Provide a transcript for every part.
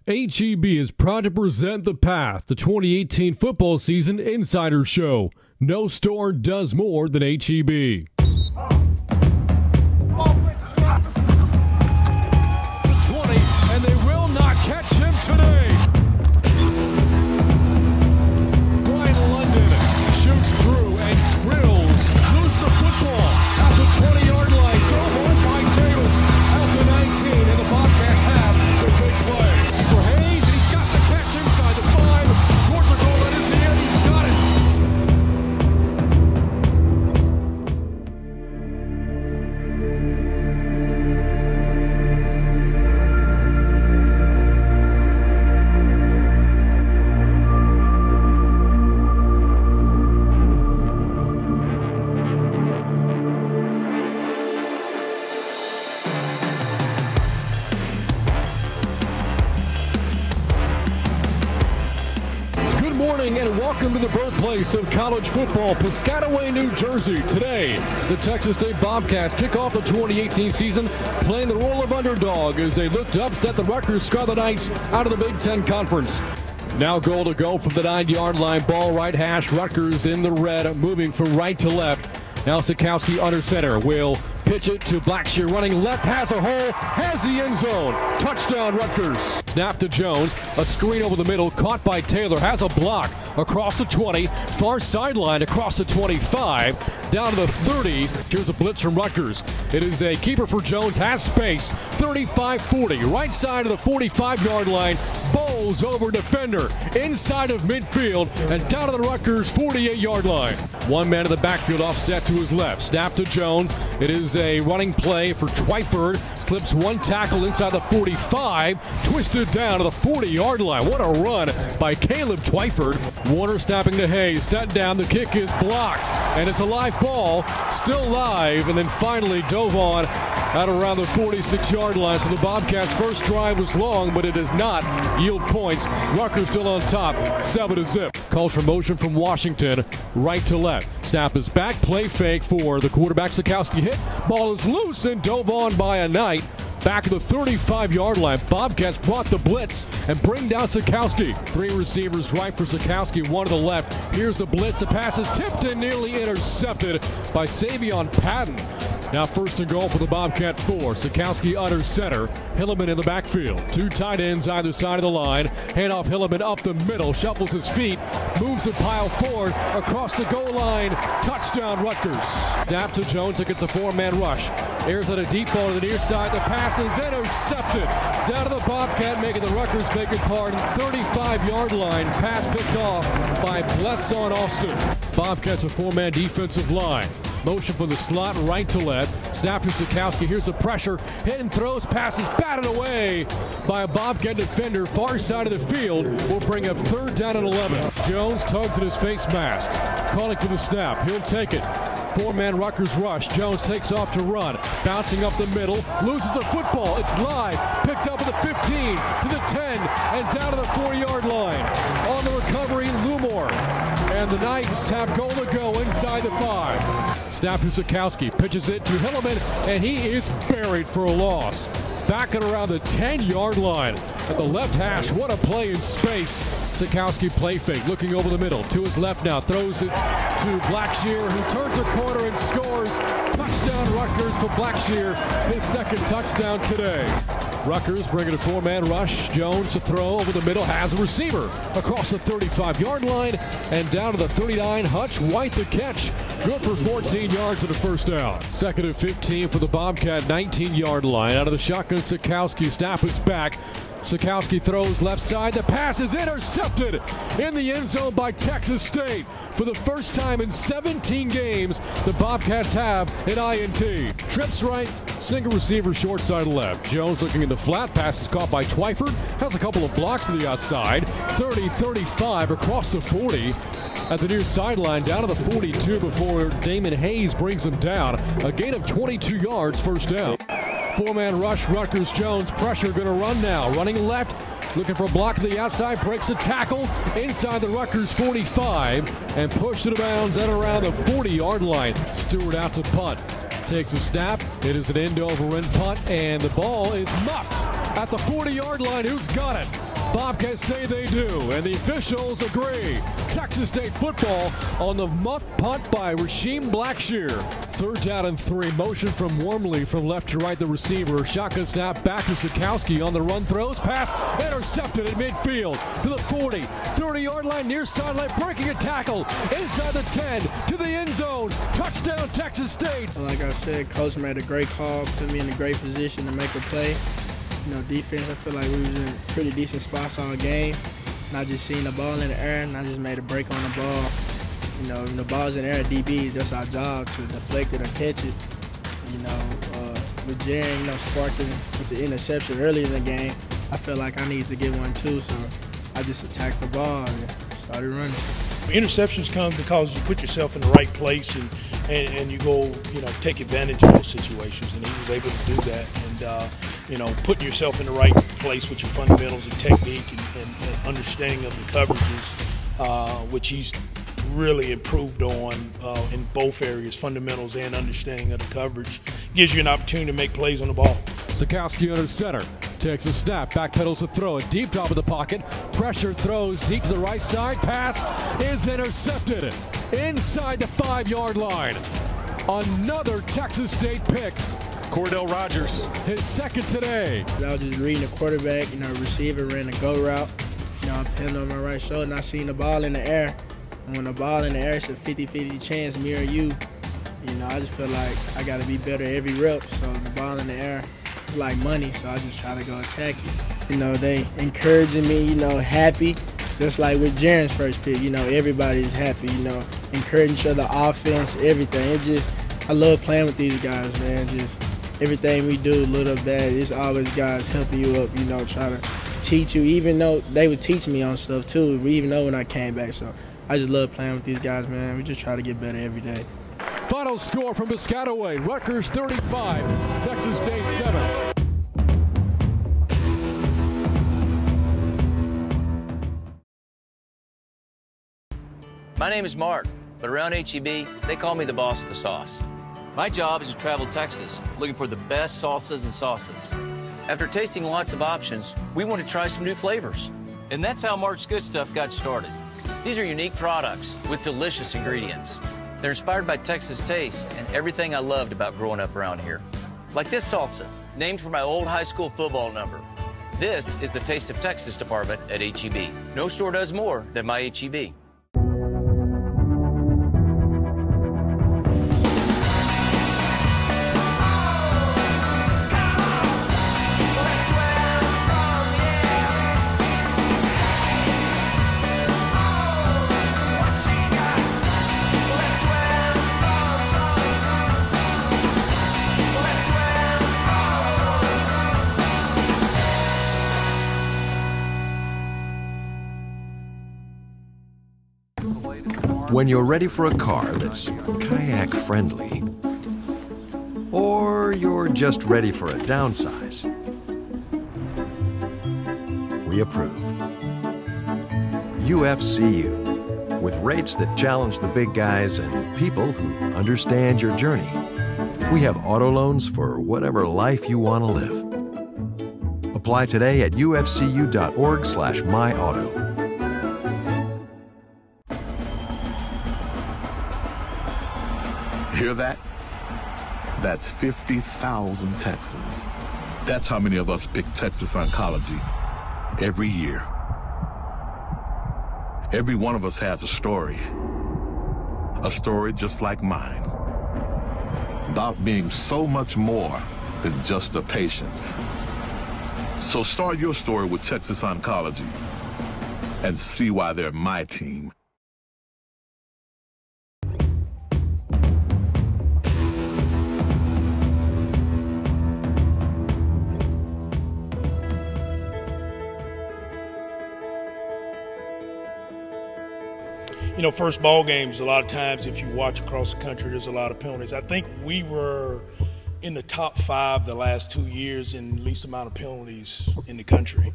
HEB is proud to present The Path, the 2018 football season insider show. No store does more than HEB. 20, and they will not catch him today. Brian London shoots through and drills. Loose the football at the 20-yard line. Drove on by Davis at the 19, and the Bobcats have the big play. For Hayes, he's got the catch inside the 5. Towards the goal line is the end. He's got it. And welcome to the birthplace of college football, Piscataway, New Jersey. Today, the Texas State Bobcats kick off the 2018 season playing the role of underdog as they look to upset the Rutgers Scarlet Knights out of the Big Ten Conference. Now goal to go from the 9-yard line. Ball right hash. Rutgers in the red, moving from right to left. Now Sikowski under center will pitch it to Blackshear running left, has a hole, has the end zone. Touchdown Rutgers. Snap to Jones, a screen over the middle, caught by Taylor, has a block across the 20, far sideline across the 25, down to the 30. Here's a blitz from Rutgers. It is a keeper for Jones, has space, 35-40, right side of the 45-yard line, bowls over defender, inside of midfield, and down to the Rutgers 48-yard line. One man in the backfield offset to his left. Snap to Jones. It is a running play for Twyford. Slips one tackle inside the 45, twisted down to the 40-yard line. What a run by Caleb Twyford. Warner snapping to Hayes, set down, the kick is blocked, and it's a live ball, still live, and then finally dove on out around the 46-yard line. So the Bobcats' first drive was long, but it does not yield points. Rutgers still on top, 7-0. Calls for motion from Washington, right to left. Snap is back, play fake for the quarterback. Sikowski hit, ball is loose and dove on by a Knight. Back to the 35-yard line. Bobcats brought the blitz and bring down Sikowski. 3 receivers right for Sikowski, 1 to the left. Here's the blitz. The pass is tipped and nearly intercepted by Savion Patton. Now first and goal for the Bobcat 4. Sikowski under center. Hilleman in the backfield. 2 tight ends either side of the line. Handoff Hilleman up the middle. Shuffles his feet. Moves the pile forward. Across the goal line. Touchdown Rutgers. Snap to Jones. It gets a 4-man rush. Airs at a deep ball to the near side. The pass is intercepted. Down to the Bobcat, making the Rutgers bacon pardon. 35-yard line. Pass picked off by Blesson Austin. Bobcats a 4-man defensive line. Motion from the slot right to left. Snap to Sikowski. Here's the pressure. Hit and throws. Passes batted away by a Bobcat defender. Far side of the field will bring up 3rd down and 11. Jones tugs at his face mask. Calling for the snap. He'll take it. 4-man Rutgers rush. Jones takes off to run. Bouncing up the middle. Loses the football. It's live. Picked up at the 15, to the 10, and down to the 4-yard line. On the recovery, Lumore. And the Knights have goal to go inside the 5. Snap to Sikowski. Pitches it to Hilleman, and he is buried for a loss. Back at around the 10-yard line. At the left hash, what a play in space. Sikowski play fake, looking over the middle. To his left now, throws it to Blackshear, who turns the corner and scores. Touchdown Rutgers for Blackshear, his 2nd touchdown today. Rutgers bringing a 4-man rush. Jones to throw over the middle, has a receiver across the 35-yard line and down to the 39. Hutch White the catch. Good for 14 yards for the first down. 2nd and 15 for the Bobcat 19-yard line. Out of the shotgun, Sikowski. Snap is back. Sikowski throws left side. The pass is intercepted in the end zone by Texas State. For the first time in 17 games, the Bobcats have an INT. Trips right, single receiver short side left. Jones looking in the flat. Pass is caught by Twyford. Has a couple of blocks to the outside. 30-35 across the 40. At the near sideline, down to the 42 before Damon Hayes brings him down. A gain of 22 yards, first down. 4-man rush, Rutgers. Jones, pressure, going to run now. Running left, looking for a block to the outside, breaks a tackle inside the Rutgers 45 and pushed it bounds at around the 40-yard line. Stewart out to punt. Takes a snap. It is an end-over-end punt, and the ball is muffed at the 40-yard line. Who's got it? Bobcats say they do, and the officials agree. Texas State football on the muff punt by Rasheem Blackshear. 3rd down and 3. Motion from Wormley from left to right, the receiver. Shotgun snap back to Sikowski on the run, throws, pass, intercepted at midfield to the 40, 30-yard line, near sideline, breaking a tackle inside the 10 to the end zone. Touchdown, Texas State. Like I said, Coach made a great call, put me in a great position to make a play. You know, defense, I feel like we was in pretty decent spots all game. Not just seeing the ball in the air, and I just made a break on the ball. You know, when the ball's in the air, DB, that's our job to deflect it or catch it. You know, with Jaren, you know, sparking with the interception early in the game, I feel like I needed to get one too, so I just attacked the ball and started running. Interceptions come because you put yourself in the right place and you go, you know, take advantage of those situations, and he was able to do that. And, you know, putting yourself in the right place with your fundamentals and technique and understanding of the coverages, which he's really improved on in both areas, fundamentals and understanding of the coverage, gives you an opportunity to make plays on the ball. Sikowski under center. Takes a snap, backpedals to throw it deep top of the pocket. Pressure, throws deep to the right side. Pass is intercepted inside the 5-yard line. Another Texas State pick. Cordell Rogers, his 2nd today. I was just reading the quarterback, you know, receiver ran a go route. You know, I pinned on my right shoulder and I seen the ball in the air. And when the ball in the air, it's a 50-50 chance, me or you. You know, I just feel like I got to be better every rep. So the ball in the air, it's like money, so I just try to go attack it. You know, they encouraging me, you know, happy, just like with Jaren's first pick. You know, everybody's happy, you know, encouraging each other, offense, everything. It just, I love playing with these guys, man. Just everything we do, little or bad, it's always guys helping you up, you know, trying to teach you, even though they would teach me on stuff too, even though when I came back. So I just love playing with these guys, man. We just try to get better every day. Final score from Piscataway, Rutgers 35, Texas State 7. My name is Mark, but around HEB, they call me the boss of the sauce. My job is to travel Texas, looking for the best salsas and sauces. After tasting lots of options, we want to try some new flavors. And that's how Mark's Good Stuff got started. These are unique products with delicious ingredients. They're inspired by Texas taste and everything I loved about growing up around here. Like this salsa, named for my old high school football number. This is the Taste of Texas department at HEB. No store does more than my HEB. When you're ready for a car that's kayak friendly, or you're just ready for a downsize, we approve. UFCU, with rates that challenge the big guys and people who understand your journey. We have auto loans for whatever life you want to live. Apply today at ufcu.org/myauto. Hear that? That's 50,000 Texans. That's how many of us pick Texas Oncology every year. Every one of us has a story just like mine, about being so much more than just a patient. So start your story with Texas Oncology and see why they're my team. You know, first ball games, a lot of times if you watch across the country, there's a lot of penalties. I think we were in the top 5 the last 2 years in least amount of penalties in the country.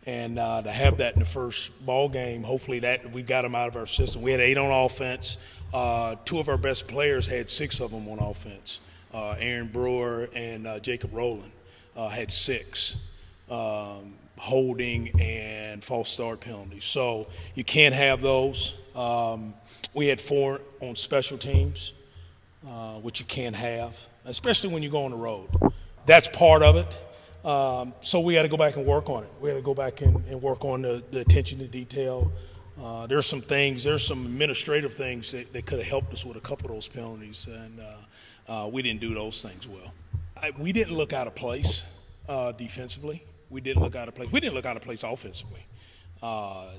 And to have that in the first ball game, hopefully that we got them out of our system. We had 8 on offense. 2 of our best players had 6 of them on offense. Aaron Brewer and Jacob Rowland had 6. holding and false start penalties. So you can't have those. We had 4 on special teams, which you can't have, especially when you go on the road. That's part of it. So we got to go back and work on it. We got to go back and work on the attention to detail. There's some administrative things that could have helped us with a couple of those penalties, and we didn't do those things well. We didn't look out of place defensively. We didn't look out of place. We didn't look out of place offensively.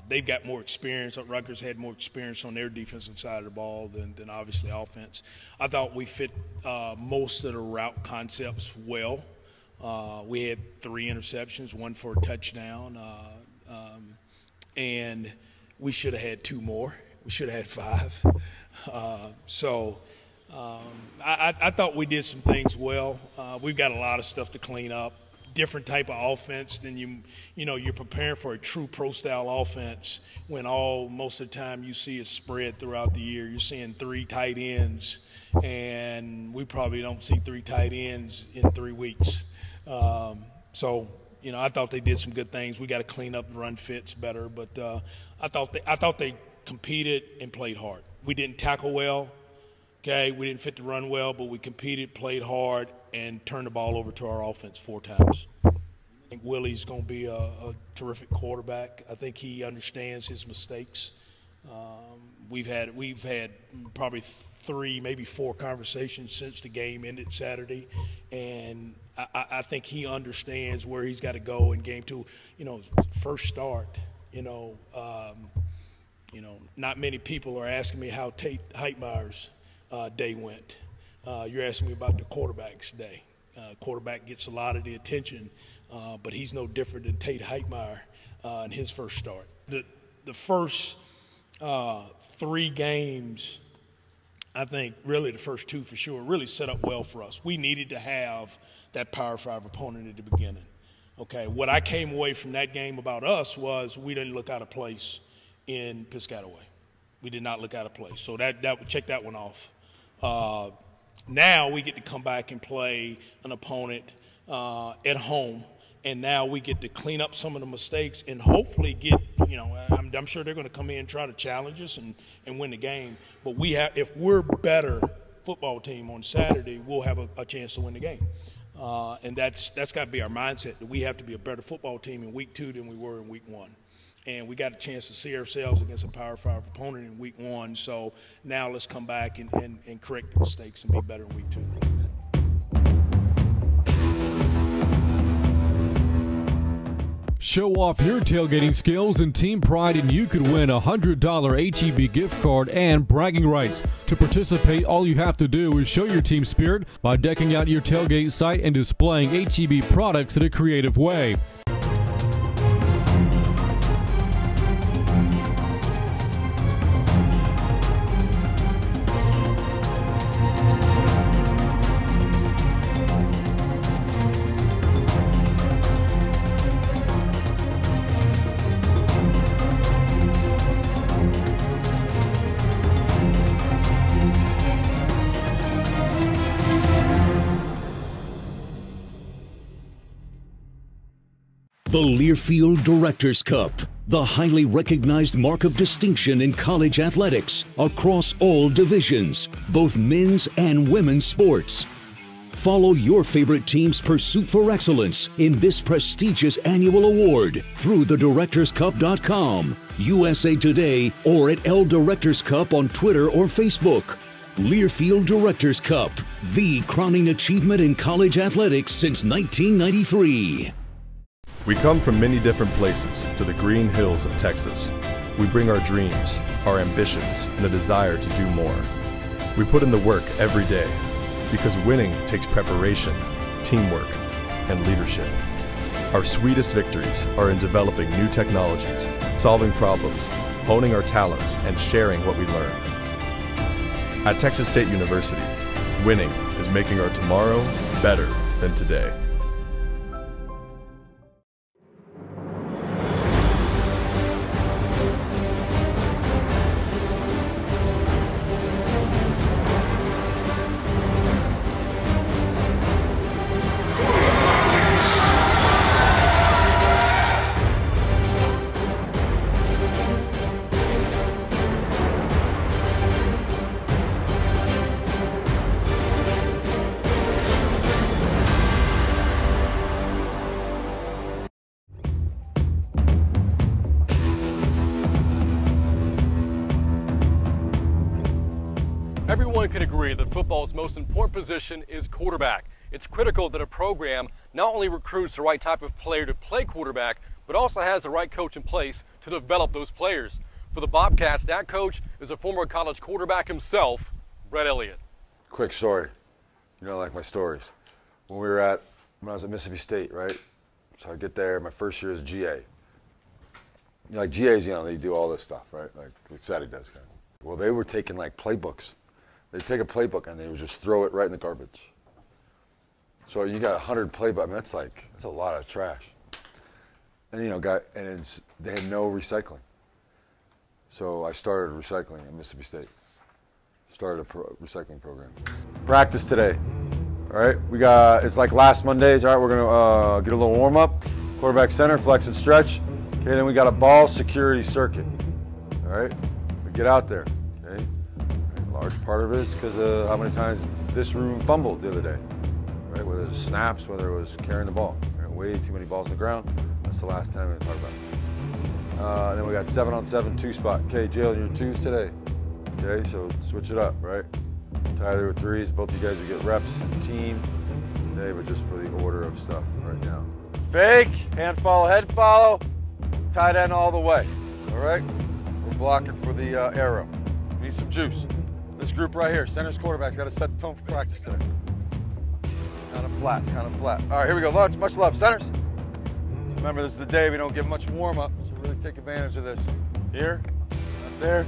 They've got more experience. Rutgers had more experience on their defensive side of the ball than obviously offense. I thought we fit most of the route concepts well. We had 3 interceptions, 1 for a touchdown, and we should have had 2 more. We should have had 5. I thought we did some things well. We've got a lot of stuff to clean up. Different type of offense than you're preparing for a true pro style offense when most of the time you see a spread throughout the year. You're seeing 3 tight ends, and we probably don't see 3 tight ends in 3 weeks. I thought they did some good things. We got to clean up and run fits better, but I thought they competed and played hard. We didn't tackle well. Okay, we didn't fit the run well, but we competed, played hard, and turned the ball over to our offense 4 times. I think Willie's going to be a terrific quarterback. I think he understands his mistakes. We've had probably 3, maybe 4 conversations since the game ended Saturday, and I think he understands where he's got to go in game 2. First start. Not many people are asking me how Tate Heitmeyer's day went. You're asking me about the quarterback's day. Quarterback gets a lot of the attention, but he's no different than Tate Heitmeyer in his first start. The first 3 games, I think really the first 2 for sure, really set up well for us. We needed to have that Power 5 opponent at the beginning. Okay, what I came away from that game about us was we didn't look out of place in Piscataway. We did not look out of place. So that check that one off. Now we get to come back and play an opponent at home, and now we get to clean up some of the mistakes and hopefully get, I'm sure they're going to come in and try to challenge us and win the game. But if we're better football team on Saturday, we'll have a chance to win the game. And that's got to be our mindset, that we have to be a better football team in week 2 than we were in week 1. And we got a chance to see ourselves against a Power 5 opponent in week 1. So now let's come back and correct the mistakes and be better in week 2. Show off your tailgating skills and team pride, and you could win a $100 H-E-B gift card and bragging rights. To participate, all you have to do is show your team spirit by decking out your tailgate site and displaying H-E-B products in a creative way. The Learfield Directors Cup, the highly recognized mark of distinction in college athletics across all divisions, both men's and women's sports. Follow your favorite team's pursuit for excellence in this prestigious annual award through thedirectorscup.com, USA Today, or at L Directors Cup on Twitter or Facebook. Learfield Directors Cup, the crowning achievement in college athletics since 1993. We come from many different places to the green hills of Texas. We bring our dreams, our ambitions, and a desire to do more. We put in the work every day because winning takes preparation, teamwork, and leadership. Our sweetest victories are in developing new technologies, solving problems, honing our talents, and sharing what we learn. At Texas State University, winning is making our tomorrow better than today. Everyone can agree that football's most important position is quarterback. It's critical that a program not only recruits the right type of player to play quarterback, but also has the right coach in place to develop those players. For the Bobcats, that coach is a former college quarterback himself, Brett Elliott. Quick story. You know, like my stories. When I was at Mississippi State, right? So I get there, my first year as GA. Like GA's, you know, they do all this stuff, right? Like Sadie does kind of. Well, they were taking like playbooks. They'd take a playbook and they would just throw it right in the garbage. So you got 100 playbooks. I mean, that's a lot of trash. And they had no recycling. So I started recycling at Mississippi State. Started a recycling program. Practice today. All right, it's like last Mondays. All right, we're gonna get a little warm up. Quarterback center, flex and stretch. Okay, then we got a ball security circuit. All right, we get out there. Okay, a large part of it is because of how many times this room fumbled the other day. Right, whether it was snaps, whether it was carrying the ball. Right? Way too many balls on the ground. That's the last time we're gonna talk about it. Then we got 7-on-7 2-spot. Okay, Jalen, your twos today. Okay, so switch it up, right? Tyler with threes. Both of you guys will get reps, team today, but just for the order of stuff right now. Fake, hand follow, head follow, tight end all the way. All right, we're blocking for the arrow. We need some juice. This group right here, centers, quarterbacks, got to set the tone for practice today. Kind of flat, kind of flat. All right, here we go. Much love, centers. Remember, this is the day we don't give much warm up, so really take advantage of this. Here, not there.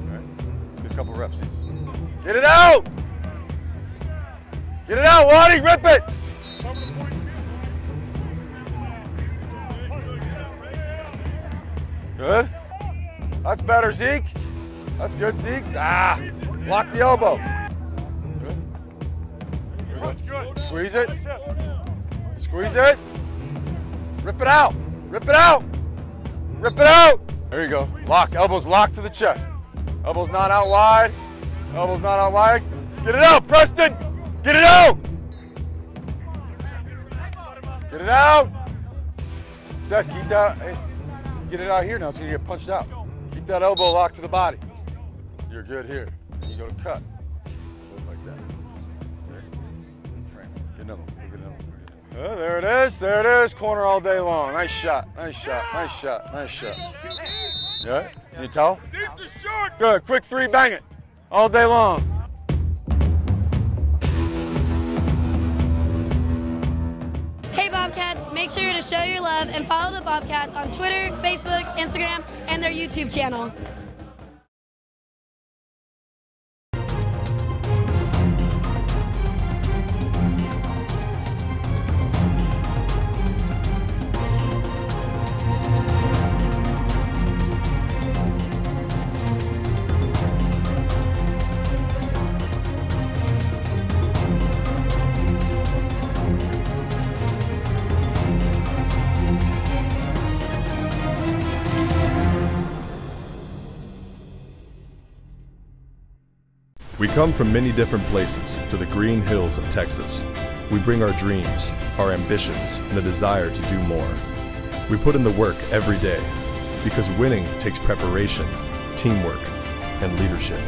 All right, let's get a couple reps. Get it out! Get it out, Waddy, rip it! Good. That's better, Zeke. That's good, Zeke. Lock the elbow. Good. Squeeze it. Squeeze it. Rip it out. Rip it out. Rip it out. There you go. Lock. Elbows locked to the chest. Elbows not out wide. Elbows not out wide. Get it out, Preston. Get it out. Get it out. Seth, keep that. Hey, get it out here now. It's going to get punched out. Keep that elbow locked to the body. You're good here. You go to cut. Like that. Okay. Get another one. Get another one. There it is. There it is. Corner all day long. Nice shot. Nice shot. Nice shot. Nice shot. Yeah? Can you tell? Good. Quick three. Bang it. All day long. Hey Bobcats, make sure to show your love and follow the Bobcats on Twitter, Facebook, Instagram, and their YouTube channel. We come from many different places to the green hills of Texas. We bring our dreams, our ambitions, and a desire to do more. We put in the work every day because winning takes preparation, teamwork, and leadership.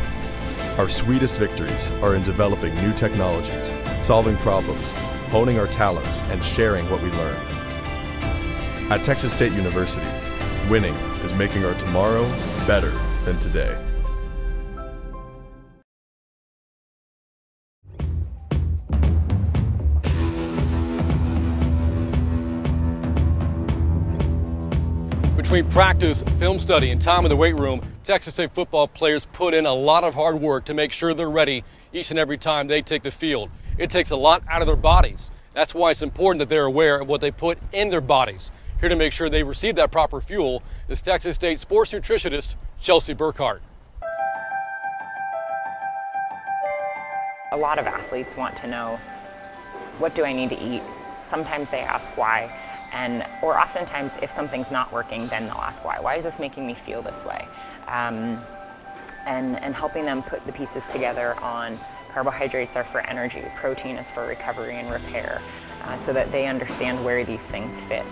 Our sweetest victories are in developing new technologies, solving problems, honing our talents, and sharing what we learn. At Texas State University, winning is making our tomorrow better than today. Between practice, film study, and time in the weight room, Texas State football players put in a lot of hard work to make sure they're ready each and every time they take the field. It takes a lot out of their bodies. That's why it's important that they're aware of what they put in their bodies. Here to make sure they receive that proper fuel is Texas State sports nutritionist Chelsea Burkhart. A lot of athletes want to know, what do I need to eat? Sometimes they ask why. Or oftentimes, if something's not working, then they'll ask why. Why is this making me feel this way? And helping them put the pieces together on carbohydrates are for energy, protein is for recovery and repair, so that they understand where these things fit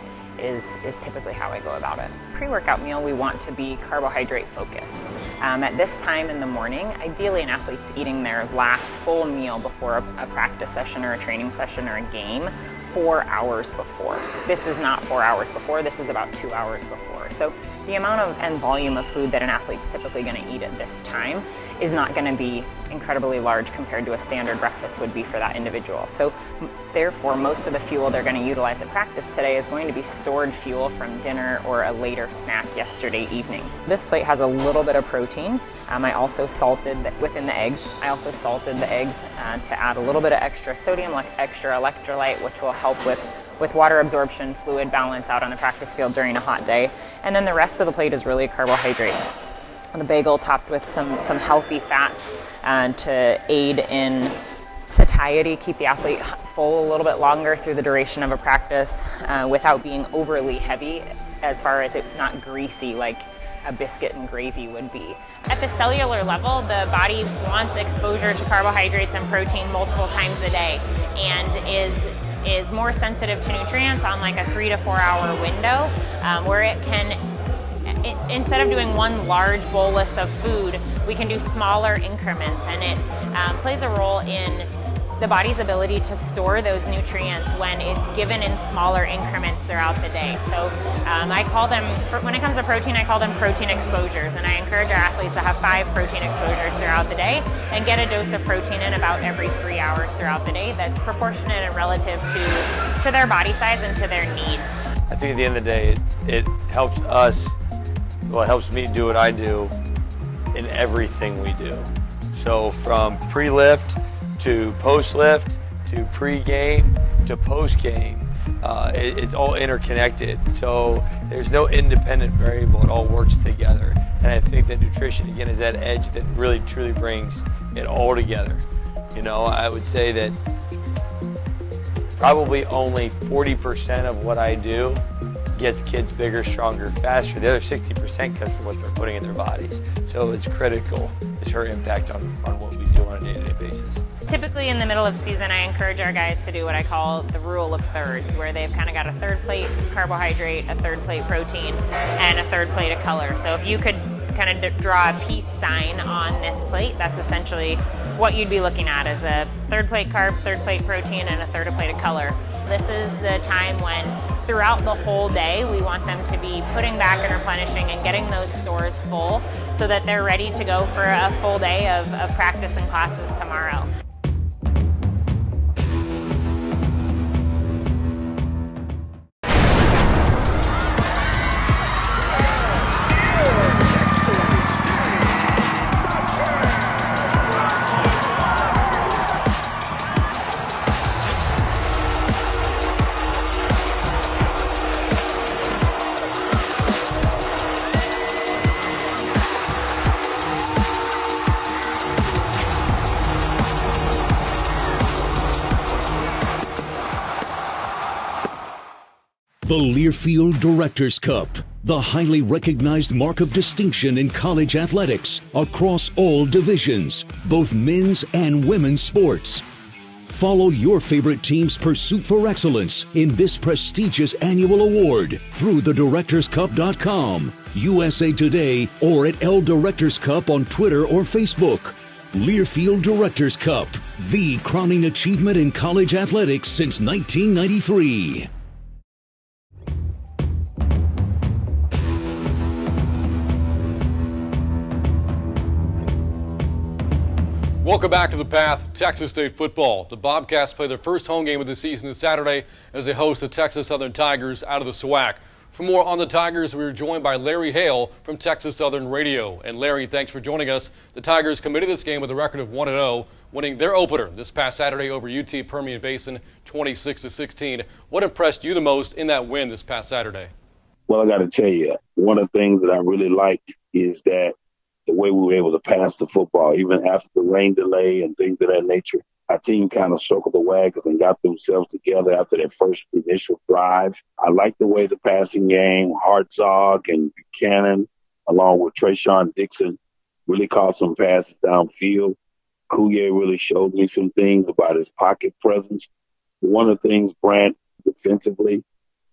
is typically how I go about it. Pre-workout meal, we want to be carbohydrate focused. At this time in the morning, ideally an athlete's eating their last full meal before a practice session or a training session or a game 4 hours before. This is not 4 hours before, this is about 2 hours before. So the amount of and volume of food that an athlete's typically going to eat at this time is not going to be incredibly large compared to a standard breakfast would be for that individual. So therefore, most of the fuel they're going to utilize at practice today is going to be stored fuel from dinner or a later snack yesterday evening. This plate has a little bit of protein. I also salted within the eggs. I also salted the eggs to add a little bit of extra sodium, like extra electrolyte, which will help with water absorption, fluid balance out on the practice field during a hot day. And then the rest of the plate is really carbohydrate. The bagel topped with some healthy fats to aid in satiety, keep the athlete full a little bit longer through the duration of a practice without being overly heavy, as far as it not greasy like a biscuit and gravy would be. At the cellular level, the body wants exposure to carbohydrates and protein multiple times a day and is more sensitive to nutrients on like a 3 to 4 hour window where it can, instead of doing one large bolus of food, we can do smaller increments, and it plays a role in the body's ability to store those nutrients when it's given in smaller increments throughout the day. So I call them, when it comes to protein, I call them protein exposures, and I encourage our athletes to have 5 protein exposures throughout the day and get a dose of protein in about every 3 hours throughout the day that's proportionate and relative to their body size and to their needs. I think at the end of the day, it helps us, well, it helps me do what I do in everything we do. So from pre-lift to post-lift to pre-game to post-game, it's all interconnected. So there's no independent variable, it all works together. And I think that nutrition, again, is that edge that really truly brings it all together. You know, I would say that probably only 40% of what I do gets kids bigger, stronger, faster. The other 60% comes from what they're putting in their bodies. So it's critical, is her impact on what we do on a day-to-day basis. Typically in the middle of season, I encourage our guys to do what I call the rule of thirds, where they've kind of got a third plate carbohydrate, a third plate protein, and a third plate of color. So if you could kind of draw a peace sign on this plate, that's essentially what you'd be looking at, is a third plate carbs, third plate protein, and a third plate of color. This is the time when throughout the whole day we want them to be putting back and replenishing and getting those stores full so that they're ready to go for a full day of practice and classes tomorrow. The Learfield Directors Cup, the highly recognized mark of distinction in college athletics across all divisions, both men's and women's sports. Follow your favorite team's pursuit for excellence in this prestigious annual award through thedirectorscup.com, USA Today, or at L Directors Cup on Twitter or Facebook. Learfield Directors Cup, the crowning achievement in college athletics since 1993. Welcome back to The Path, Texas State football. The Bobcats play their first home game of the season this Saturday as they host the Texas Southern Tigers out of the SWAC. For more on the Tigers, we are joined by Larry Hale from Texas Southern Radio. And Larry, thanks for joining us. The Tigers committed this game with a record of 1-0, winning their opener this past Saturday over UT Permian Basin 26-16. What impressed you the most in that win this past Saturday? Well, I got to tell you, one of the things that I really liked is that the way we were able to pass the football, even after the rain delay and things of that nature. Our team kind of circled the wagons and got themselves together after their first initial drive. I like the way the passing game, Hartzog and Buchanan, along with Trayshawn Dixon, really caught some passes downfield. Coulier really showed me some things about his pocket presence. One of the things, Brant, defensively,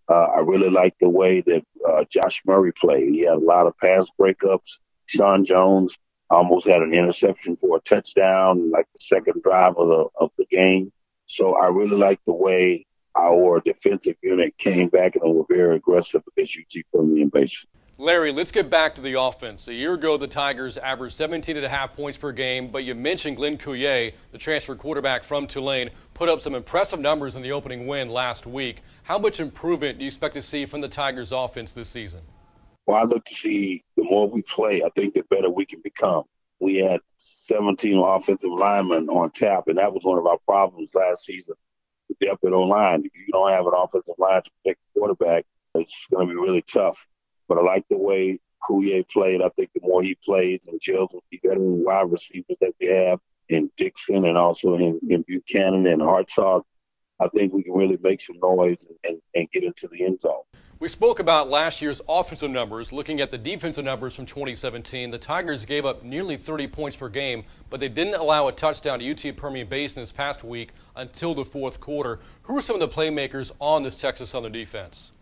I really like the way that Josh Murray played. He had a lot of pass breakups. Sean Jones almost had an interception for a touchdown, like the second drive of the game. So I really like the way our defensive unit came back and were very aggressive against UT Permian Basin. Larry, let's get back to the offense. A year ago, the Tigers averaged 17.5 points per game, but you mentioned Glenn Couillet, the transfer quarterback from Tulane, put up some impressive numbers in the opening win last week. How much improvement do you expect to see from the Tigers' offense this season? Well, I look to see the more we play, I think the better we can become. We had 17 offensive linemen on tap, and that was one of our problems last season. The depth at O-line. If you don't have an offensive line to protect the quarterback, it's going to be really tough. But I like the way Couillet played. I think the more he plays and gels with the veteran wide receivers that we have in Dixon and also in Buchanan and Hartzog, I think we can really make some noise and get into the end zone. We spoke about last year's offensive numbers. Looking at the defensive numbers from 2017, the Tigers gave up nearly 30 points per game, but they didn't allow a touchdown to UT Permian Basin this past week until the fourth quarter. Who are some of the playmakers on this Texas Southern defense?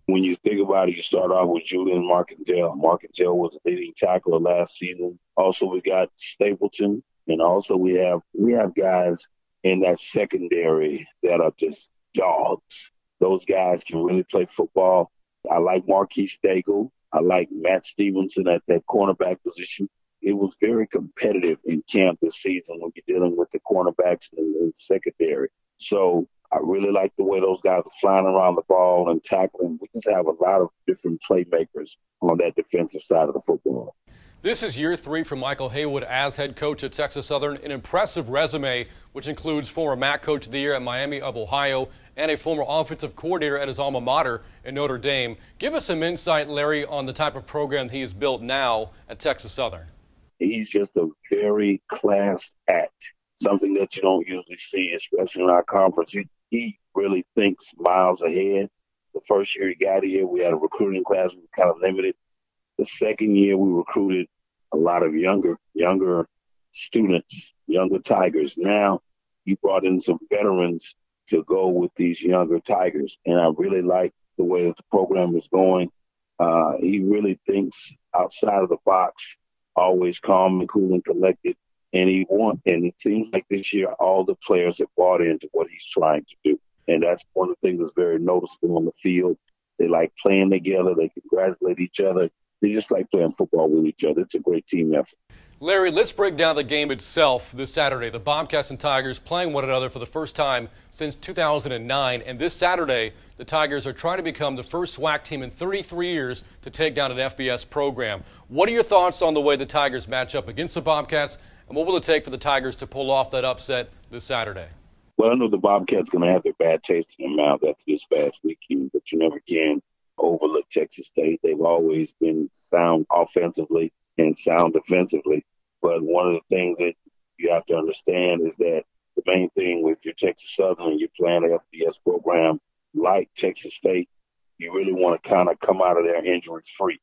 When you think about it, you start off with Julian Markendale. Markendale was a leading tackler last season. Also, we got Stapleton, and also we have guys in that secondary that are just dogs. Those guys can really play football. I like Marquise Daigle. I like Matt Stevenson at that cornerback position. It was very competitive in camp this season when you're dealing with the cornerbacks and secondary. So I really like the way those guys are flying around the ball and tackling. We just have a lot of different playmakers on that defensive side of the football. This is year 3 for Michael Haywood as head coach at Texas Southern. An impressive resume, which includes former MAC Coach of the Year at Miami of Ohio and a former offensive coordinator at his alma mater in Notre Dame. Give us some insight, Larry, on the type of program he has built now at Texas Southern. He's just a very class act, something that you don't usually see, especially in our conference. He really thinks miles ahead. The first year he got here, we had a recruiting class. We were kind of limited. The second year, we recruited a lot of younger students, younger Tigers. Now he brought in some veterans to go with these younger Tigers, and I really like the way that the program is going. He really thinks outside of the box, always calm and cool and collected, and it seems like this year all the players have bought into what he's trying to do, and that's one of the things that's very noticeable on the field. They like playing together. They congratulate each other. They just like playing football with each other. It's a great team effort. Larry, let's break down the game itself this Saturday. The Bobcats and Tigers playing one another for the first time since 2009. And this Saturday, the Tigers are trying to become the first SWAC team in 33 years to take down an FBS program. What are your thoughts on the way the Tigers match up against the Bobcats? And what will it take for the Tigers to pull off that upset this Saturday? Well, I know the Bobcats going to have their bad taste in their mouth after this past weekend, but you never can overlook Texas State. They've always been sound offensively and sound defensively. But one of the things that you have to understand is that the main thing with your Texas Southern and you're playing an FBS program like Texas State, you really want to kind of come out of there injury-free.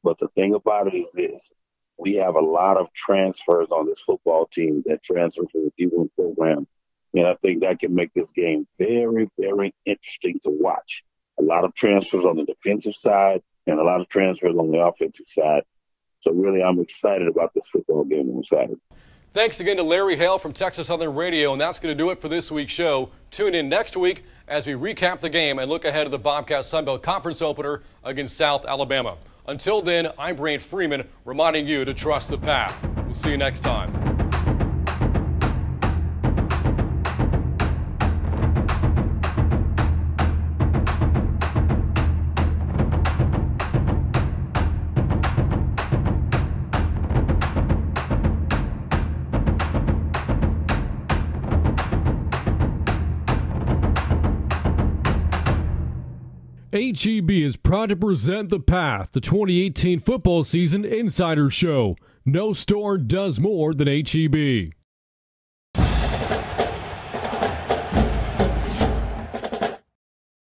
But the thing about it is this. We have a lot of transfers on this football team that transfer from the D1 program. And I think that can make this game very, very interesting to watch. A lot of transfers on the defensive side and a lot of transfers on the offensive side. So really, I'm excited about this football game on Saturday. Thanks again to Larry Hale from Texas Southern Radio, and that's going to do it for this week's show. Tune in next week as we recap the game and look ahead of the Bobcat Sunbelt Conference opener against South Alabama. Until then, I'm Brant Freeman, reminding you to trust the path. We'll see you next time. HEB is proud to present The Path, the 2018 football season insider show. No store does more than HEB.